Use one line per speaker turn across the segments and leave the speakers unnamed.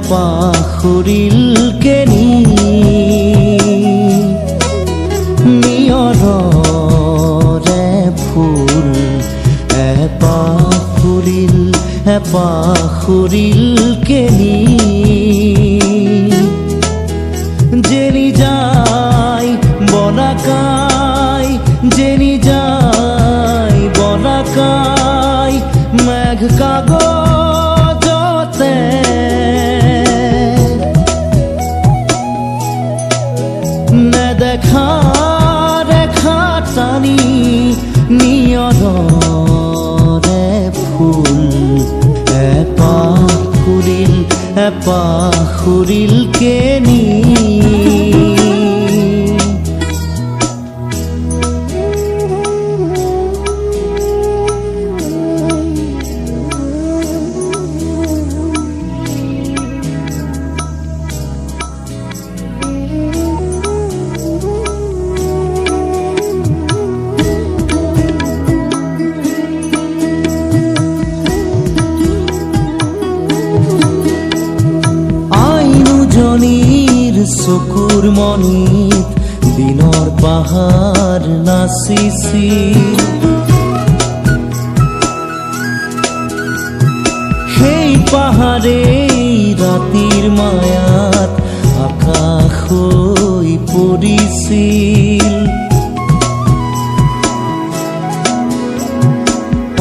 পাখুৰিল কেনি নিয়ৰৰে ফুল পাখুৰিল কেনি জেনি যায় বলাকাই জেনি যায় বলাকাই মেঘ কাগজতে দেখা রেখা টানি নিয়ৰৰে ফুল পাখুৰিল কেনি চকুৰ মণিত দিনৰ পাহাৰ নাচিছিল সেই পাহাৰে ৰাতিৰ মায়াত আকাশ হৈ পৰিছিল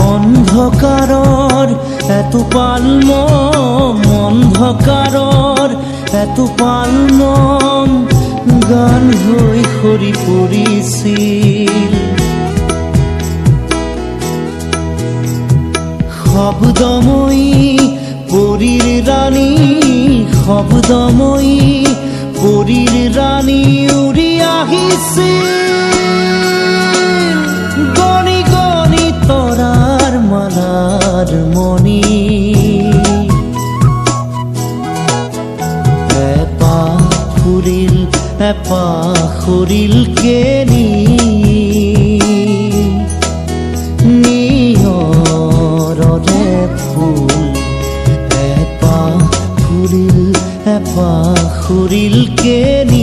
অন্ধকাৰৰ এটোপাল মম অন্ধকাৰৰ এটোপাল মম গান হৈ সৰি পৰিছিল শব্দময়ী পৰীৰ ৰাণী শব্দময়ী পৰীৰ ৰাণী উৰি আহিছিল গণি গণি তৰাৰ মালাৰ মণি পাখুৰিল কেনি নিয়ৰৰে ফুল পাখুৰিল কেনি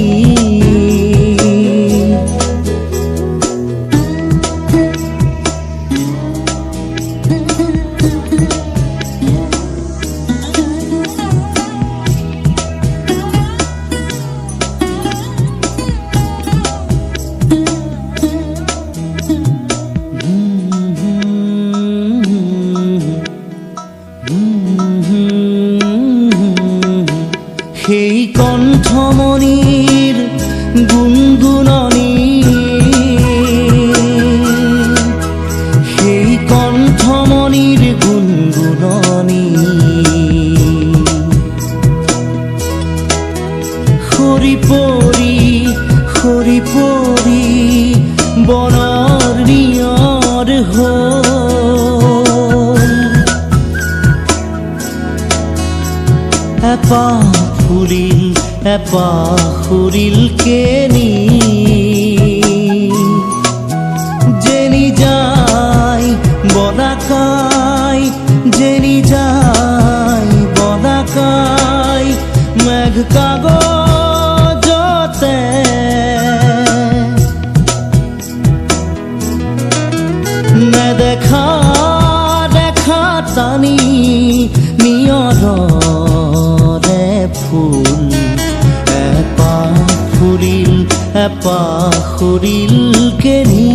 সেই কণ্ঠমণিৰ গুণগুণনি সেই কণ্ঠমণিৰ গুণগুণনি সৰি পৰি বনৰ নিয়ৰ হ'ল পাখুৰিল কেনি জেনি যায় বলাকাই জেনি যায় বলাকাই মেঘ কাগজতে নেদেখা দেখা টানি নিয়ৰৰে ফুল পাখুৰিল কেনি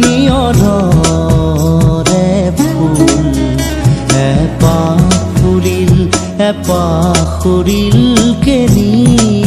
নিয়ৰৰে ফুল পাখুৰিল কেনি